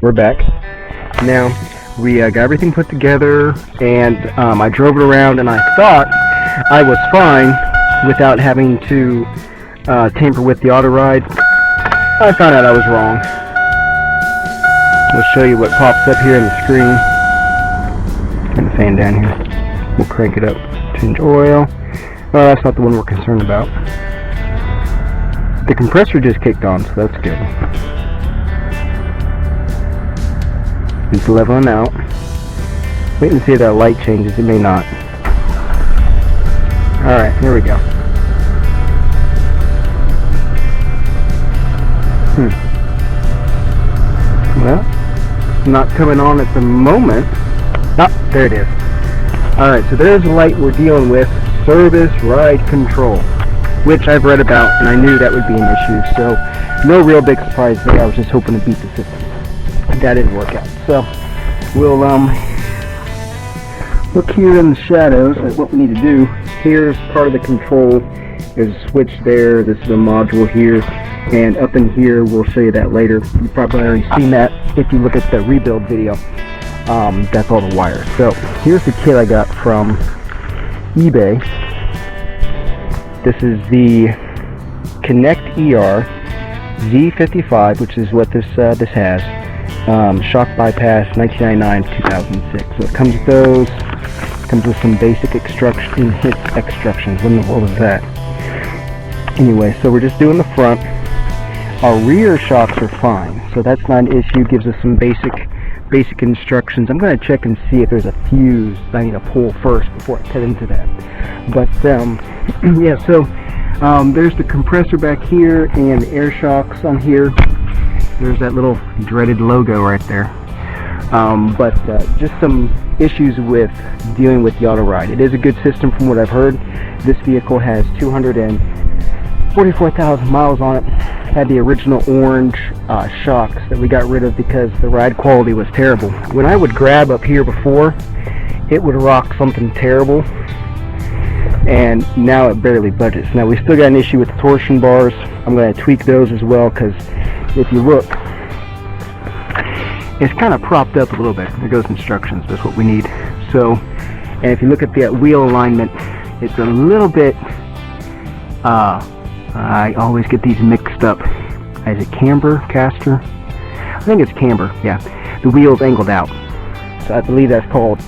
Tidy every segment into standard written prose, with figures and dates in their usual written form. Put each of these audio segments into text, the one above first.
we're back. Now, we got everything put together, and I drove it around, and I thought I was fine without having to tamper with the auto ride. I found out I was wrong. We'll show you what pops up here on the screen. Turn the fan down here. We'll crank it up. Change oil. Oh, that's not the one we're concerned about. The compressor just kicked on, so that's good. It's leveling out. Wait and see if that light changes. It may not. Alright, here we go. Well, it's not coming on at the moment. Ah, there it is. Alright, so there's the light we're dealing with. Service ride control, which I've read about, and I knew that would be an issue. So, no real big surprise there. I was just hoping to beat the system. That didn't work out. So, we'll look here in the shadows at what we need to do. Here's part of the control. There's a switch there. This is a module here. And up in here, we'll show you that later. You've probably already seen that if you look at the rebuild video. That's all the wires. So here's the kit I got from eBay. This is the Connect ER Z55, which is what this has. Shock bypass 1999-2006. So it comes with those. Comes with some basic instructions. What in the world is that? Anyway, so we're just doing the front. Our rear shocks are fine, so that's not an issue. Gives us some basic instructions. I'm going to check and see if there's a fuse I need to pull first before I cut into that. But yeah, so there's the compressor back here and air shocks on here. There's that little dreaded logo right there. But just some issues with dealing with the auto ride. It is a good system from what I've heard. This vehicle has 244,000 miles on it. Had the original orange shocks that we got rid of because the ride quality was terrible. When I would grab up here before, it would rock something terrible, and now it barely budgets. Now we still got an issue with the torsion bars. I'm going to tweak those as well, because if you look, it's kind of propped up a little bit. There goes instructions. That's what we need. So, and if you look at the wheel alignment, it's a little bit I always get these mixed up. Is it camber, caster? I think it's camber, yeah. The wheel's angled out. So I believe that's called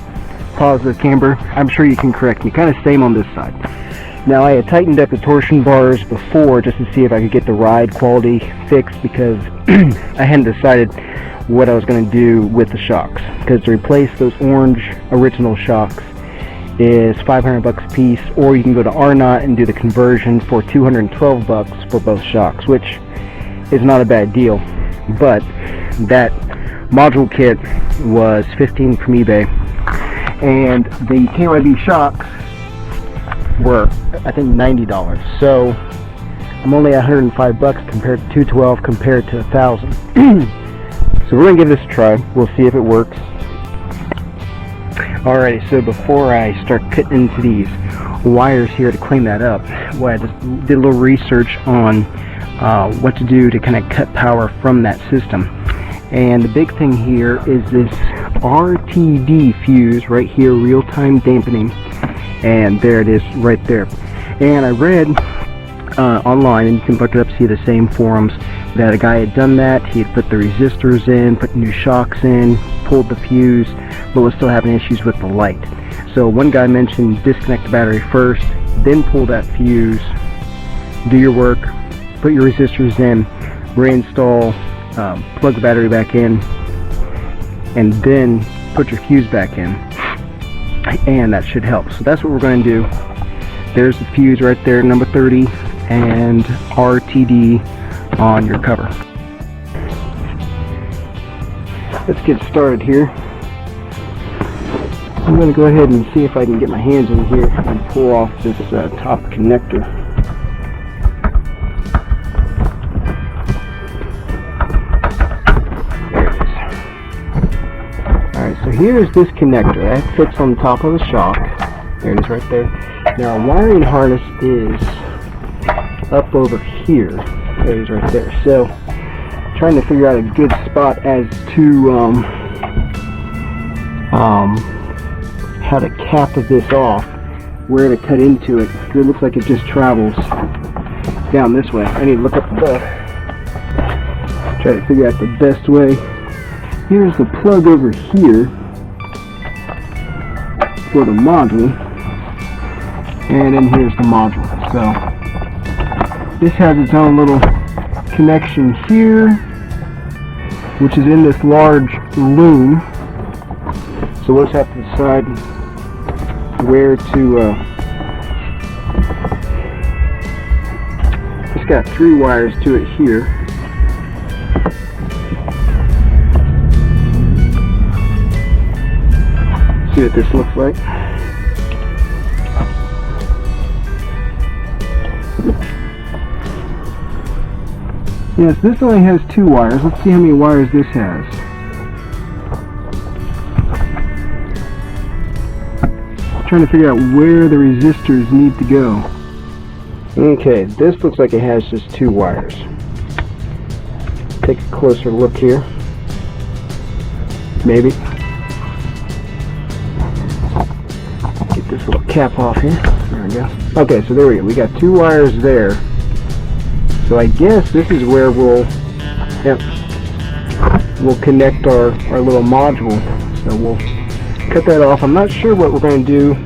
positive camber. I'm sure you can correct me. Kind of same on this side. Now I had tightened up the torsion bars before just to see if I could get the ride quality fixed, because I hadn't decided what I was going to do with the shocks. Because to replace those orange original shocks is $500 a piece, or you can go to Arnott and do the conversion for $212 for both shocks, which is not a bad deal. But that module kit was $15 from eBay, and the KYB shocks were, I think, $90. So I'm only $105 compared to $212 compared to $1,000. So we're gonna give this a try. We'll see if it works. Alrighty, so before I start cutting into these wires here to clean that up, well, I just did a little research on what to do to kind of cut power from that system. And the big thing here is this RTD fuse right here, real-time dampening. And there it is right there. And I read online, and you can look it up, see the same forums, that a guy had done that. He had put the resistors in, put new shocks in, pulled the fuse, but was still having issues with the light. So one guy mentioned disconnect the battery first, then pull that fuse, do your work, put your resistors in, reinstall, plug the battery back in, and then put your fuse back in, and that should help. So that's what we're going to do. There's the fuse right there, number 30, and RTD on your cover. Let's get started here. I'm going to go ahead and see if I can get my hands in here and pull off this top connector. There it is. Alright, so here's this connector. That fits on top of the shock. There it is right there. Now our wiring harness is up over here. There it is right there. So trying to figure out a good spot as to how to cap this off, where to cut into it. It looks like it just travels down this way. I need to look up the, try to figure out the best way. Here's the plug over here for the module, and then here's the module. So this has its own little connection here, which is in this large loom. So we'll just have to decide where to, it's got 3 wires to it here. See what this looks like. Yes, this only has 2 wires. Let's see how many wires this has. Trying to figure out where the resistors need to go. Okay, this looks like it has just 2 wires. Take a closer look here. Maybe. Get this little cap off here. There we go. Okay, so there we go. We got 2 wires there. So I guess this is where we'll connect our little module. So we'll cut that off. I'm not sure what we're going to do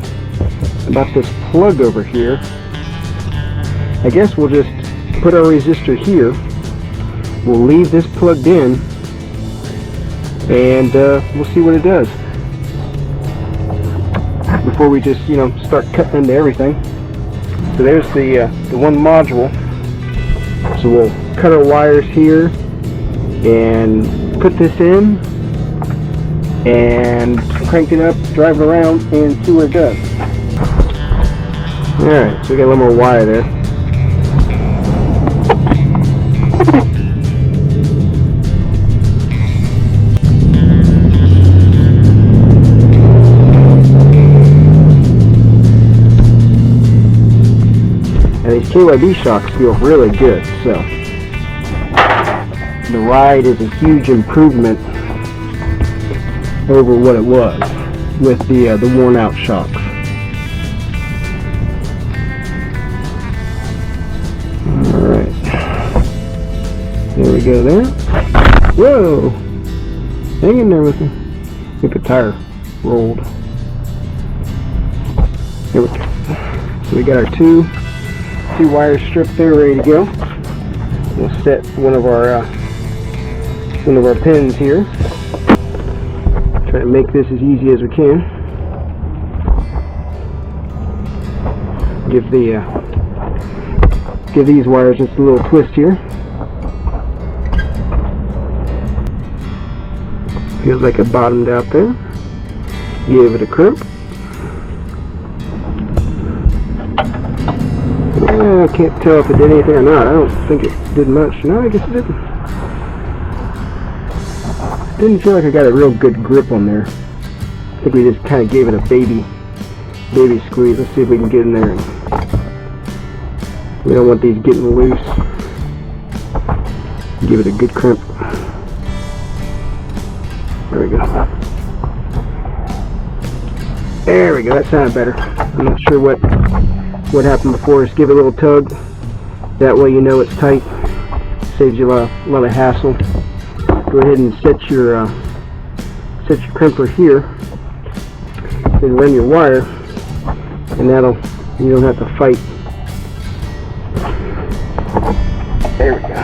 about this plug over here. I guess we'll just put our resistor here. We'll leave this plugged in, and we'll see what it does before we just, you know, start cutting into everything. So there's the one module. So we'll cut our wires here and put this in and crank it up, drive it around, and see what it does. Alright, so we got a little more wire there. And these KYB shocks feel really good, so the ride is a huge improvement over what it was with the worn out shocks. Alright, there we go there. Whoa! Hang in there with me. I think the tire rolled. There we go. So we got our two wires stripped there, ready to go. We'll set one of our pins here. Try to make this as easy as we can. Give these wires just a little twist here. Feels like it bottomed out there. Give it a crimp. I can't tell if it did anything or not. I don't think it did much. No, I guess it didn't. Didn't feel like I got a real good grip on there. I think we just kind of gave it a baby squeeze. Let's see if we can get in there. We don't want these getting loose. Give it a good crimp. There we go. There we go. That sounded better. I'm not sure what happened before. Just give it a little tug. That way you know it's tight. Saves you a lot of hassle. Go ahead and set your crimper here. Then run your wire, and you don't have to fight. There we go.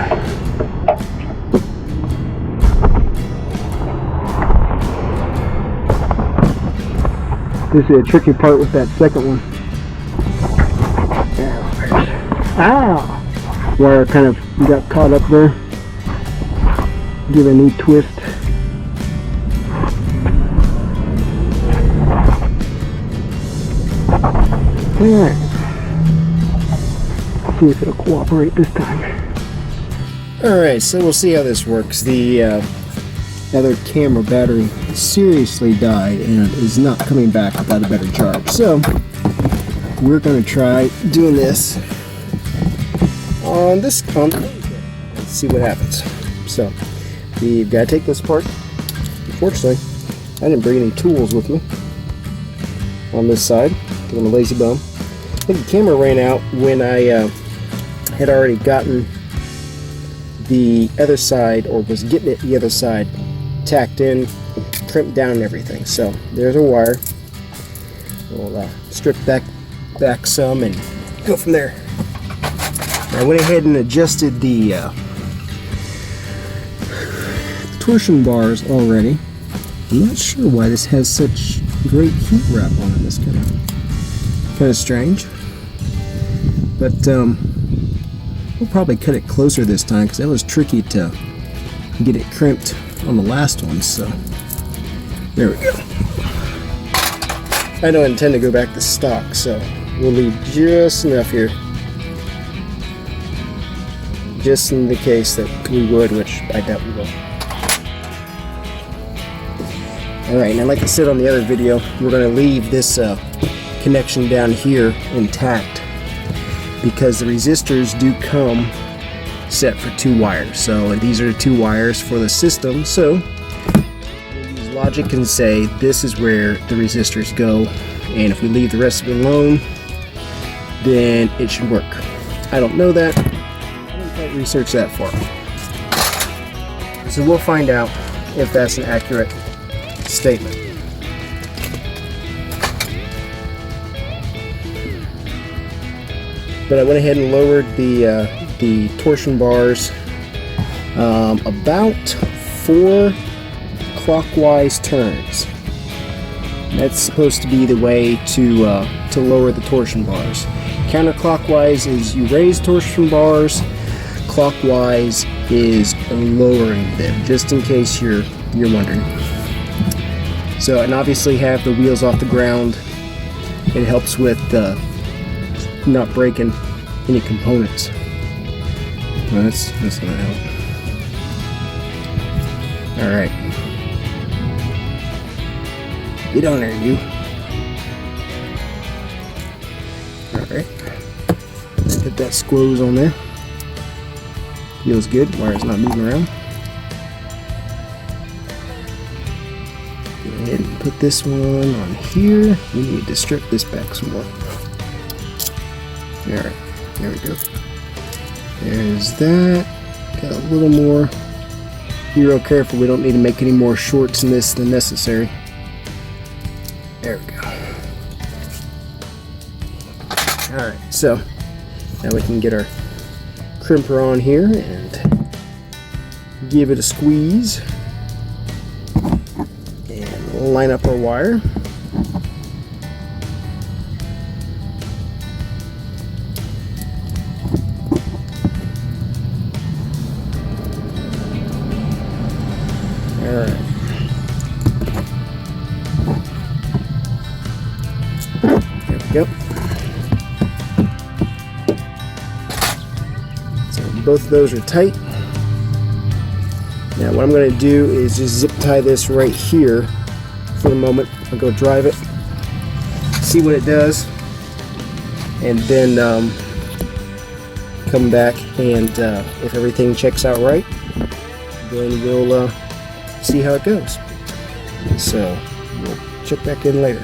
This is a tricky part with that second one. Ow! Wire kind of got caught up there. Give it a neat twist. Alright. See if it'll cooperate this time. Alright, so we'll see how this works. The other camera battery seriously died and is not coming back without a better charge. So we're going to try doing this on this. Let's see what happens. So we've got to take this apart. Unfortunately, I didn't bring any tools with me on this side because I'm a lazy bum. I think the camera ran out when I had already gotten the other side, or was getting it the other side, tacked in, crimped down and everything. So there's a wire. We'll strip back some and go from there. I went ahead and adjusted the torsion bars already. I'm not sure why this has such great heat wrap on it. That's kind of strange. But we'll probably cut it closer this time because that was tricky to get it crimped on the last one. So there we go. I don't intend to go back to stock, so we'll leave just enough here. Just in the case that we would, which I doubt we will. Alright, now like I said on the other video, we're going to leave this connection down here intact because the resistors do come set for 2 wires. So these are the 2 wires for the system, so we'll use logic and say this is where the resistors go, and if we leave the rest of it alone, then it should work. I don't know that. I didn't quite research that far. So we'll find out if that's an accurate statement. But I went ahead and lowered the torsion bars about 4 clockwise turns. That's supposed to be the way to lower the torsion bars. Counterclockwise is you raise torsion bars. Clockwise is lowering them, just in case you're wondering. So, and obviously have the wheels off the ground. It helps with not breaking any components. Well, that's gonna help. All right, get on there, you. All right, get that squoze on there. Feels good. Wire's not moving around. Go ahead and put this one on here. We need to strip this back some more. Alright, there we go. There's that. Got a little more. Be real careful, we don't need to make any more shorts in this than necessary. There we go. Alright, so now we can get our crimper on here and give it a squeeze and line up our wire. Alright. There we go. So both of those are tight. Now what I'm going to do is just zip tie this right here for the moment. I'll go drive it, see what it does, and then come back and if everything checks out right, then we'll see how it goes. So we'll check back in later.